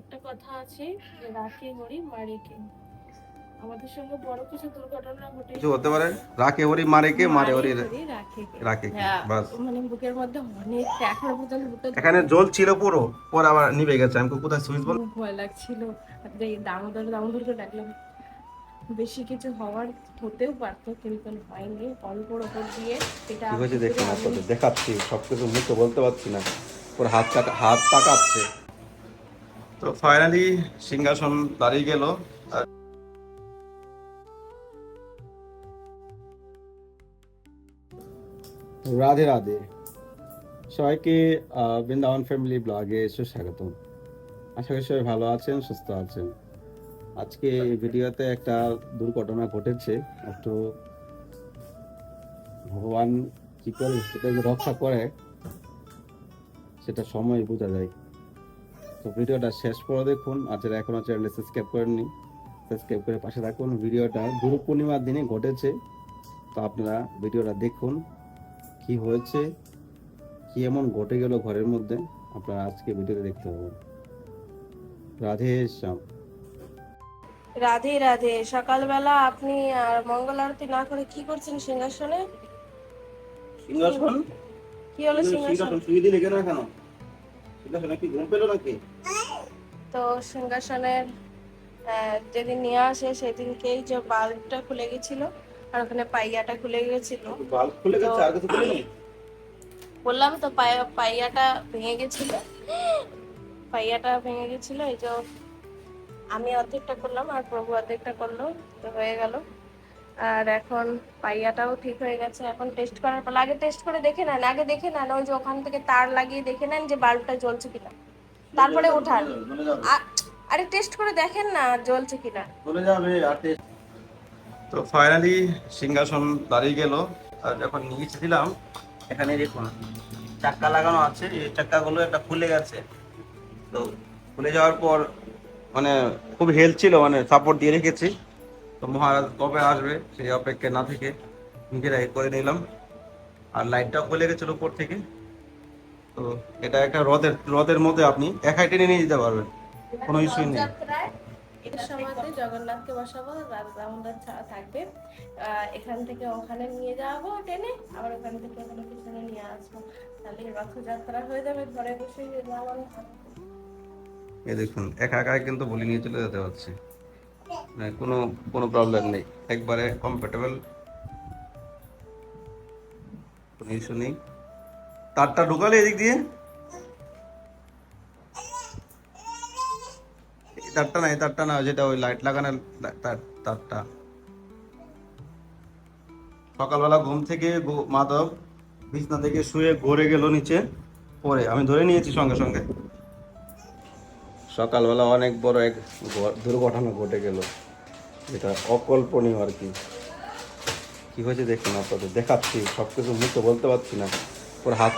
একটা কথা আছে যে রাখে হরি মারে কে। আমাদের সঙ্গে বড় কিছু দুর্ঘটনা ঘটে কিছু হতে পারে, রাখে হরি মারে কে, মারে মারে হরি হরি রাখে কে। রাখে কে, হ্যাঁ, বাস। মানে বুকের মধ্যে অনেক এখনো পর্যন্ত বুকটা এখানে জল ছিল পুরো, পরে আবার নিভে গেছে। আমি কোথায় সুইচ বল। খুব ভয় লাগছিল। যে দামোদর দামোদরকে ডাকলাম, বেশি কিছু হওয়ার হতেও পারতো কিন্তু হয়নি। অল্পর ওপর দিয়ে এটা কি হয়েছে ভিতরে দেখুন, আগুন। আপনাদের দেখাচ্ছি, সবকিছু মুখে বলতে পারছি না, ওর হাত পা কাঁপছে। তো ফাইনালি সিংহাসন দাঁড়িয়ে গেল। রাধে রাধে সবাইকে, বৃন্দাবন ফ্যামিলি ব্লগে সুস্বাগতম। আশা করি সবাই ভালো আছেন, সুস্থ আছেন। আজকে এই ভিডিওতে একটা দুর্ঘটনা ঘটেছে। একটু ভগবান কি করে সেটা রক্ষা করে সেটা সময় বোঝা যায়। তো ভিডিওটা শেষ করে দেখুন। আর যারা এখনো চ্যানেলটি সাবস্ক্রাইব করেননি, সাবস্ক্রাইব করে পাশে থাকুন। ভিডিওটা গুরু পূর্ণিমার দিনে ঘটেছে। তো আপনারা ভিডিওটা দেখুন, কি হয়েছে, কি এমন ঘটে গেল ঘরের মধ্যে, আপনারা আজকে ভিডিওতে দেখতে পাবেন। রাধে শ্যাম। রাধে রাধে। সকালবেলা আপনি আর মঙ্গল আরতি না করে কি করছেন সিংহাসনে? সিংহাসন কি হলো সিংহাসন? শুয়ে দিলে কেন? কেন সিংহাসনে কি ঘুম পেলো নাকি? তো সিংহাসনের যেদিন নিয়ে আসে সেদিনকেই যে বাল্বটা খুলে গেছিল আর ওখানে পাইয়াটা খুলে গেছিল। বাল্ব খুলে তো গেছে, আর কিছু খুলেনি? বললাম তো পাইয়াটা ভেঙে গেছিল। পাইয়াটা ভেঙে গেছিল, এই যে আমি অর্ধেকটা করলাম আর প্রভু অর্ধেকটা করলো, তো হয়ে গেল। আর এখন পাইয়াটাও ঠিক হয়ে গেছে। এখন টেস্ট করার পর আগে টেস্ট করে দেখে নেন, আগে দেখে নেন ওই যে ওখান থেকে তার লাগিয়ে দেখে নেন যে বাল্বটা জ্বলছে কিনা, তারপরে ওঠান। আরে টেস্ট করে দেখেন না জ্বলছে কিনা। চলে যাবে আর তো ফাইনালি সিংহাসন দাঁড়িয়ে গেল। আর যখন নিচে দিলাম, এখানে দেখুন চাক্কা লাগানো আছে, এই চাক্কাগুলো একটা খুলে গেছে। তো খুলে যাওয়ার পর মানে খুব হেল্প ছিল, মানে সাপোর্ট দিয়ে রেখেছি। তো মহারাজ কবে আসবে সেই অপেক্ষায় না থেকে নিজেরাই করে নিলাম। আর লাইটটাও খুলে গেছিল উপর থেকে। তো এটা একটা রথের মধ্যে আপনি একাই টেনে নিয়ে যেতে পারবেন, কোনো ইস্যুই নেই। রথযাত্রায় এর সময়তে জগন্নাথকে বসাবো, রামদাস থাকবে। এখান থেকে ওখানে নিয়ে যাবো টেনে, আবার ওখান থেকে ওখানে পিছনে নিয়ে আসবো। তাহলে রথযাত্রা হয়ে যাবে, ঘরে বসে যেমন। এই দেখুন একা একা কিন্তু বলি নিয়ে চলে যেতে পারছি, মানে কোনো কোনো প্রবলেম নেই, একবারে কমফোর্টেবল, কোনো ইস্যু নেই। তারটা ঢুকালে এদিক দিয়ে, এই তারটা না, এই তারটা না, যেটা ওই লাইট লাগানোর তারটা। সকালবেলা ঘুম থেকে মাধব বিছনা থেকে শুয়ে ঘুরে গেল নিচে, পরে আমি ধরে নিয়েছি সঙ্গে সঙ্গে। সকালবেলা অনেক বড় এক দুর্ঘটনা ঘটে গেল, যেটা অকল্পনীয় আর কি। কি হয়েছে দেখুন, আপনাদের দেখাচ্ছি, সবকিছু মুখে বলতে পারছি না, ওর হাত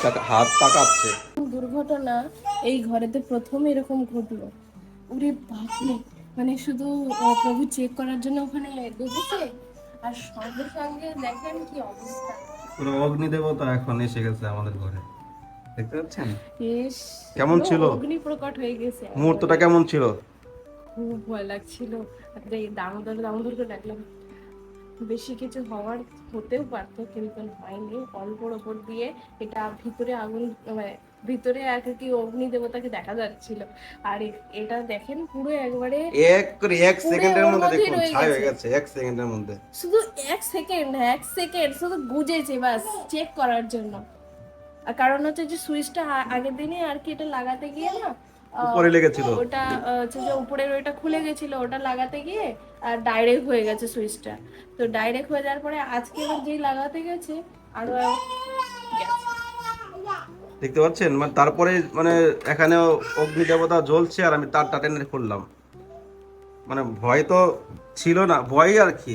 পা কাঁপছে। দুর্ঘটনা এই ঘরেতে প্রথম এরকম ঘটলো। ওরে বাপরে, মানে শুধু প্রভু চেক করার জন্য ওখানে ঢুকেছে আর সঙ্গে সঙ্গে দেখেন কি অবস্থা। পুরো অগ্নিদেবতা এখন এসে গেছে আমাদের ঘরে, দেখতে পাচ্ছেন? ইস, কেমন ছিল অগ্নি প্রকট হয়ে গেছে মুহূর্তটা, একবারে। কেমন ছিল? খুব ভয় লাগছিল। যে দামোদরকে ডাকলাম, বেশি কিছু হওয়ার হতেও পারতো কিন্তু হয়নি। অল্পর ওপর দিয়ে এটা ভিতরে আগুন, মানে ভিতরে আর কি অগ্নি দেবতাকে দেখা যাচ্ছিল। আর এটা দেখেন পুরো একবারে এক পুড়ে সেকেন্ডের ওর মধ্যে মধ্যেই দেখুন রয়ে ছাই হয়ে গেছে। গেছে, এক সেকেন্ডের মধ্যে। শুধু এক সেকেন্ড শুধু বুঝেছে বাস চেক করার জন্য। আর কারণ হচ্ছে যে সুইচটা আগের দিনে আর কি এটা লাগাতে গিয়ে না, উপরে লেগেছিল। ওটা হচ্ছে যে উপরের ওইটা খুলে গেছিল, ওটা লাগাতে গিয়ে আর ডাইরেক্ট হয়ে গেছে সুইচটা। তো ডাইরেক্ট হয়ে যাওয়ার পরে আজকে এবার যেই লাগাতে গেছে আরো গেছে। দেখতে পাচ্ছেন, মানে তারপরে মানে এখানেও অগ্নি দেবতা জ্বলছে আর আমি তারটা টেনে খুললাম। মানে ভয় তো ছিল না, ভয় আর কি,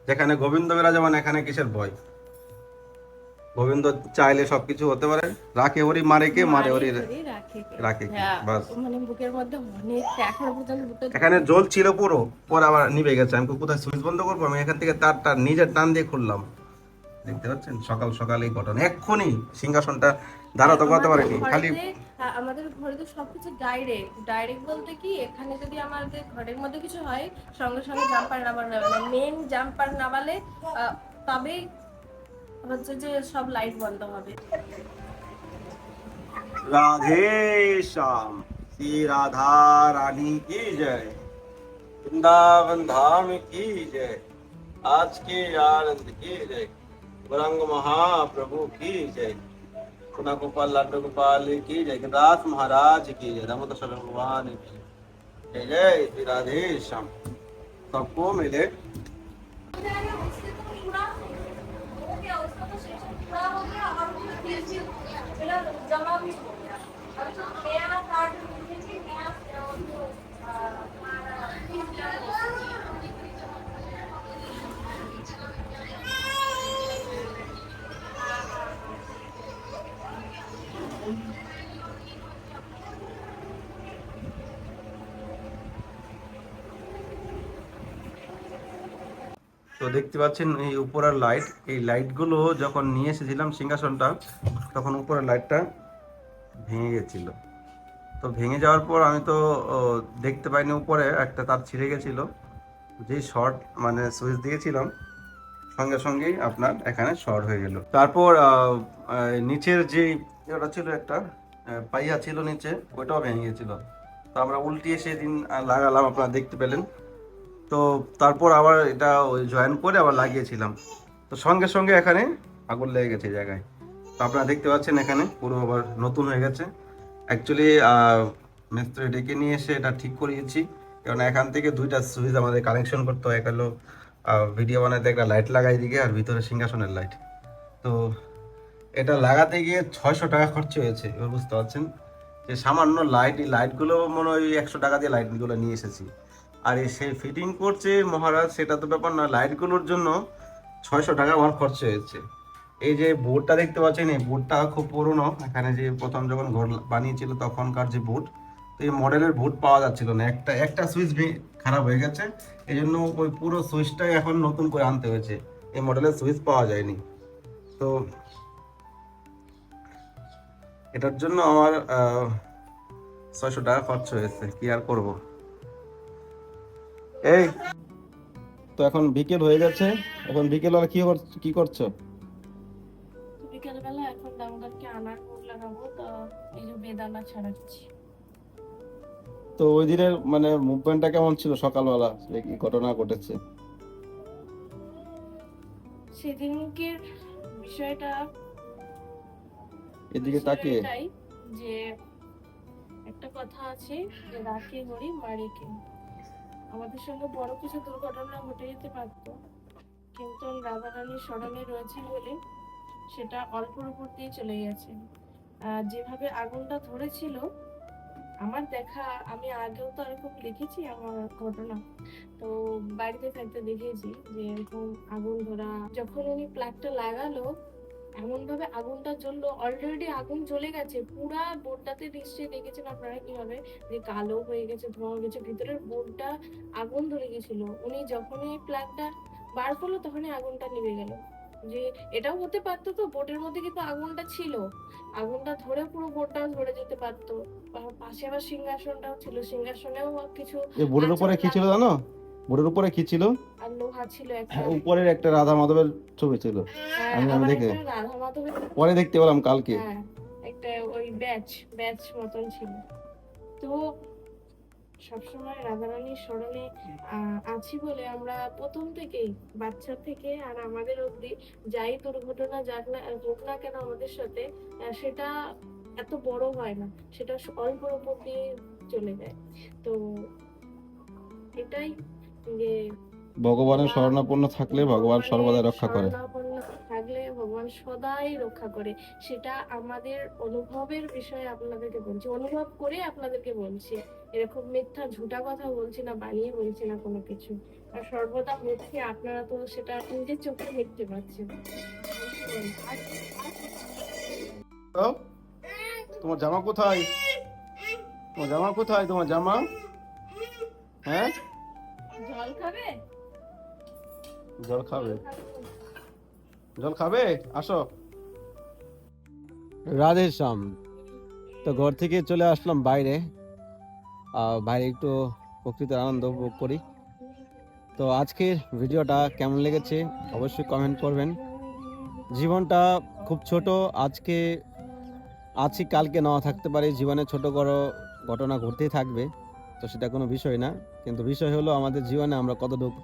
যেখানে গোবিন্দ বিরাজমান এখানে কিসের ভয়? গোবিন্দ চাইলে সবকিছু হতে পারে। রাখে হরি মারে কে, মারে হরি রাখে কে। রাখে কে, হ্যাঁ, বাস। মানে বুকের মধ্যে অনেক এখনো পর্যন্ত বুকটা এখানে জল ছিল পুরো, পরে আবার নিভে গেছে। আমি কোথায় সুইচ বন্ধ করবো, আমি এখান থেকে তারটা নিজের টান দিয়ে খুললাম। দেখতে পাচ্ছেন সকাল সকাল এই ঘটনা, এক্ষুনি সিংহাসনটা দাঁড়াতে করতে পারেনি, খালি আমাদের ঘরে তো সবকিছু ডাইরেক্ট ডাইরেক্ট বলতে কি, এখানে যদি আমাদের ঘরের মধ্যে কিছু হয় সঙ্গে সঙ্গে জাম্পার নামানো যাবে না, মেন জাম্পার নামালে তবেই হচ্ছে যে সব লাইট বন্ধ হবে। राधे श्याम, श्री राधा रानी की जय, वृंदावन धाम की जय, आज के आनंद की जय, गौरांग महाप्रभु की जय, कुना गोपाल लाडो गोपाल की जय, दास महाराज की जय, दामोदर स्वामी भगवान की जय, जय श्री राधे श्याम। सबको मिले जमा भी हो गया। अब जो नया कार्ड भेजेंगे, नया তো দেখতে পাচ্ছেন এই উপরের লাইট, এই লাইটগুলো যখন নিয়ে এসেছিলাম সিংহাসনটা, তখন উপরের লাইটটা ভেঙে গেছিল। তো ভেঙে যাওয়ার পর আমি তো দেখতে পাইনি, উপরে একটা তার ছিঁড়ে গেছিলো। যেই শর্ট মানে সুইচ দিয়েছিলাম, সঙ্গে সঙ্গেই আপনার এখানে শর্ট হয়ে গেল। তারপর নিচের যে ওটা ছিল, একটা পাইয়া ছিল নিচে, ওইটাও ভেঙে গেছিল। তো আমরা উল্টিয়ে সেদিন লাগালাম, আপনারা দেখতে পেলেন। তো তারপর আবার এটা ওই জয়েন করে আবার লাগিয়েছিলাম, তো সঙ্গে সঙ্গে এখানে আগুন লেগে গেছে এই জায়গায়। তো আপনারা দেখতে পাচ্ছেন এখানে পুরো আবার নতুন হয়ে গেছে। অ্যাকচুয়ালি মিস্ত্রি ডেকে নিয়ে এসে এটা ঠিক করিয়েছি, কারণ এখান থেকে দুইটা সুইচ আমাদের কানেকশন করতে হয়। এক হলো ভিডিও বানাতে একটা লাইট লাগাই দিকে, আর ভিতরে সিংহাসনের লাইট। তো এটা লাগাতে গিয়ে 600 টাকা খরচ হয়েছে। এবার বুঝতে পারছেন যে সামান্য লাইট, এই লাইটগুলো মনে হয় 100 টাকা দিয়ে লাইটগুলো নিয়ে এসেছি। আর এই সে ফিটিং করছে মহারাজ, সেটা তো ব্যাপার না, লাইটগুলোর জন্য 600 টাকা আমার খরচ হয়েছে। এই যে বোর্ডটা দেখতে পাচ্ছেন, এই বোর্ডটা খুব পুরনো। এখানে যে প্রথম যখন ঘর বানিয়েছিল তখনকার যে বোর্ড, তো এই মডেলের বোর্ড পাওয়া যাচ্ছিল না। একটা একটা সুইচ খারাপ হয়ে গেছে, এই জন্য ওই পুরো সুইচটাই এখন নতুন করে আনতে হয়েছে। এই মডেলের সুইচ পাওয়া যায়নি। তো এটার জন্য আমার 600 টাকা খরচ হয়েছে, কি আর করব। এই তো এখন বিকেল হয়ে গেছে, এখন বিকেল বেলা কি করছো? বিকেলবেলা এখন দামোদরকে আনার মুখ লাগাবো, তো এই যে বেদানা ছাড়াচ্ছি। তো ওই দিনের মানে মুভমেন্টটা কেমন ছিল সকালবেলা, কি ঘটনা ঘটেছে সেদিনকের বিষয়টা এদিকে তাকিয়ে? এটাই যে একটা কথা আছে যে রাখে হরি মারে কে। আমাদের সঙ্গে বড় কিছু দুর্ঘটনা ঘটে যেতে পারতো, কিন্তু রাধারানীর স্মরণে রয়েছে বলে সেটা অল্পর উপর দিয়ে চলে গেছে। যেভাবে আগুনটা ধরেছিল, আমার দেখা, আমি আগেও তো এরকম দেখেছি আমার ঘটনা, তো বাড়িতে থাকতে দেখেছি যে এরকম আগুন ধরা। যখন উনি প্লাগটা লাগালো, এমন ভাবে আগুনটা জ্বললো, অলরেডি আগুন জ্বলে গেছে পুরা বোর্ডটাতে। নিশ্চয়ই দেখেছেন আপনারা কিভাবে যে কালো হয়ে গেছে, ধোঁয়া গেছে, ভিতরের বোর্ডটা আগুন ধরে গেছিল। উনি যখনই প্লাগটা বার করলো তখনই আগুনটা নিভে গেল। যে এটাও হতে পারতো তো, বোর্ডের মধ্যে কিন্তু আগুনটা ছিল, আগুনটা ধরে পুরো বোর্ডটাও ধরে যেতে পারতো। পাশে আবার সিংহাসনটাও ছিল, সিংহাসনেও কিছু এই বোর্ডের উপরে কি ছিল জানো? বোর্ডের উপরে কি ছিল? আর লোহা ছিল একটা, উপরের একটা রাধা মাধবের ছবি ছিল। আমি আবার দেখে একটা রাধা মাধবের, পরে দেখতে পেলাম কালকে। হ্যাঁ একটা ওই ব্যাচ ব্যাচ মতন ছিল। তো সবসময় রাধারানীর স্মরণে আছি বলে আমরা প্রথম থেকেই, বাচ্চা থেকে আর আমাদের অবধি, যাই দুর্ঘটনা যাক না হোক না কেন আমাদের সাথে, সেটা এত বড় হয় না, সেটা অল্পর উপর দিয়ে চলে যায়। তো এটাই যে ভগবানের শরণাপন্ন থাকলে ভগবান সর্বদা রক্ষা করে। শরণাপন্ন থাকলে ভগবান সদাই রক্ষা করে, সেটা আমাদের অনুভবের বিষয়ে আপনাদেরকে বলছি, অনুভব করে আপনাদেরকে বলছি। এরকম মিথ্যা ঝুটা কথা বলছি না, বানিয়ে বলছি না কোনো কিছু। আর সর্বদা হচ্ছে, আপনারা তো সেটা নিজের চোখে দেখতে পাচ্ছেন। তোমার জামা কোথায়? তোমার জামা কোথায়? তোমার জামা? হ্যাঁ, জল খাবে? জল খাবে? জল খাবে? আসো। রাধে শ্যাম। তো ঘর থেকে চলে আসলাম বাইরে, বাইরে একটু প্রকৃতির আনন্দ উপভোগ করি। তো আজকের ভিডিওটা কেমন লেগেছে অবশ্যই কমেন্ট করবেন। জীবনটা খুব ছোট, আজকে আছি কালকে নাও থাকতে পারে, জীবনে ছোট বড় ঘটনা ঘটতেই থাকবে, তো সেটা কোনো বিষয় না। কিন্তু বিষয় হলো আমাদের জীবনে আমরা কতটুকু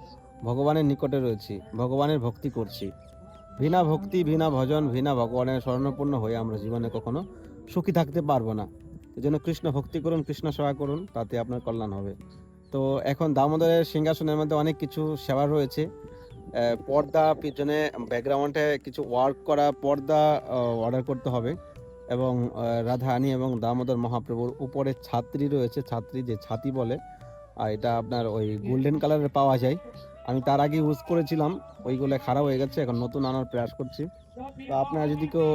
ভগবানের নিকটে রয়েছি, ভগবানের ভক্তি করছি। বিনা ভক্তি, বিনা ভজন, বিনা ভগবানের শরণাপন্ন হয়ে আমরা জীবনে কখনো সুখী থাকতে পারবো না। এই জন্য কৃষ্ণ ভক্তি করুন, কৃষ্ণ সেবা করুন, তাতে আপনার কল্যাণ হবে। তো এখন দামোদরের সিংহাসনের মধ্যে অনেক কিছু সেবা রয়েছে। পর্দা পিছনে ব্যাকগ্রাউন্ডে কিছু ওয়ার্ক করা পর্দা অর্ডার করতে হবে, এবং রাধারানী এবং দামোদর মহাপ্রভুর উপরে ছাত্রী রয়েছে, ছাত্রী যে ছাতি বলে, এটা আপনার ওই গোল্ডেন কালারের পাওয়া যায়। আমি তার আগে ইউজ করেছিলাম, ওইগুলো খারাপ হয়ে গেছে, এখন নতুন আনার প্রয়াস করছি। তো আপনারা যদি কেউ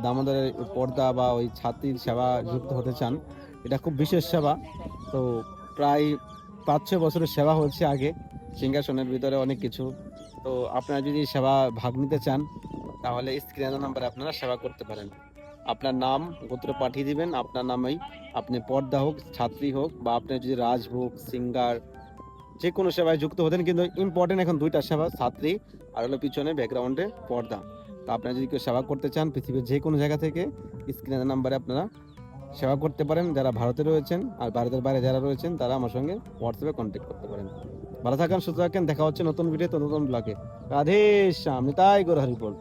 দামোদরের পর্দা বা ওই ছাত্রীর সেবা যুক্ত হতে চান, এটা খুব বিশেষ সেবা। তো প্রায় 5-6 বছরের সেবা হচ্ছে আগে, সিংহাসনের ভিতরে অনেক কিছু। তো আপনারা যদি সেবা ভাগ নিতে চান, তাহলে স্ক্রিনের নাম্বারে আপনারা সেবা করতে পারেন। আপনার নাম গোত্র পাঠিয়ে দিবেন, আপনার নামেই আপনি পর্দা হোক, ছাত্রী হোক, বা আপনি যদি রাজভোগ, সিঙ্গার, যে কোনো সেবায় যুক্ত হতেন। কিন্তু ইম্পর্টেন্ট এখন দুইটা সেবা, ছাত্রী আর হলো পিছনে ব্যাকগ্রাউন্ডে পর্দা। তো আপনারা যদি কেউ সেবা করতে চান পৃথিবীর যে কোনো জায়গা থেকে, স্ক্রিনের নাম্বারে আপনারা সেবা করতে পারেন। যারা ভারতে রয়েছেন আর ভারতের বাইরে যারা রয়েছেন, তারা আমার সঙ্গে হোয়াটসঅ্যাপে কন্ট্যাক্ট করতে পারেন। ভালো থাকেন, সুস্থ থাকেন, দেখা হচ্ছে নতুন ভিডিওতে, নতুন ব্লগে। রাধে শ্যাম, নিতাই গৌর হরিবোল।